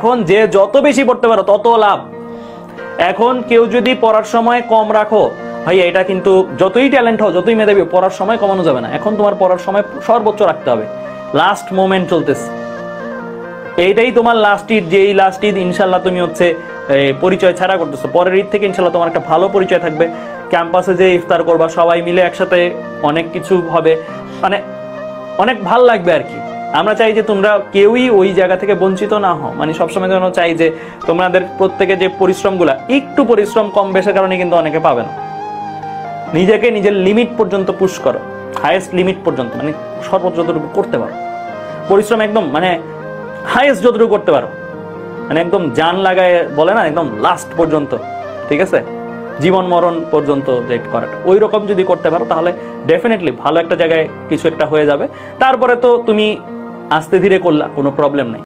এখন যে যত বেশি পড়তে পারো তত লাভ। এখন কেউ যদি পড়ার সময় কম রাখো, ভাই এটা কিন্তু যতই ট্যালেন্ট হও, যতই মেধাবী, পড়ার সময় কমানো যাবে না। এখন তোমার পড়ার সময় সর্বোচ্চ রাখতে হবে। লাস্ট মোমেন্ট চলতেছে, এইটাই তোমার লাস্ট ঈদ। যে এই লাস্ট ঈদ ইনশাল্লাহ তুমি হচ্ছে পরিচয় ছাড়া করতেছো, পরের ঈদ থেকে ইনশাল্লাহ তোমার একটা ভালো পরিচয় থাকবে। ক্যাম্পাসে যে ইফতার করবা, সবাই মিলে একসাথে অনেক কিছু হবে, মানে অনেক ভাল লাগবে আর কি। আমরা চাই যে তোমরা কেউই ওই জায়গা থেকে বঞ্চিত না হও, মানে সবসময় যেন চাই যে তোমাদের প্রত্যেকে যে পরিশ্রমগুলা, একটু পরিশ্রম কম বেশির কারণে কিন্তু অনেকে পাবে না। নিজেকে নিজের লিমিট পর্যন্ত পুশ করো, হাইয়েস্ট লিমিট পর্যন্ত, মানে সর্বোচ্চ যতটুকু করতে পারো পরিশ্রম, একদম মানে হাইয়েস্ট যতটুকু করতে পারো, মানে একদম জান লাগায় বলে না, একদম লাস্ট পর্যন্ত, ঠিক আছে, জীবন মরণ পর্যন্ত যে করাটা, ওই রকম যদি করতে পারো তাহলে ডেফিনেটলি ভালো একটা জায়গায় কিছু একটা হয়ে যাবে। তারপরে তো তুমি আস্তে ধীরে করলা, কোনো প্রবলেম নেই।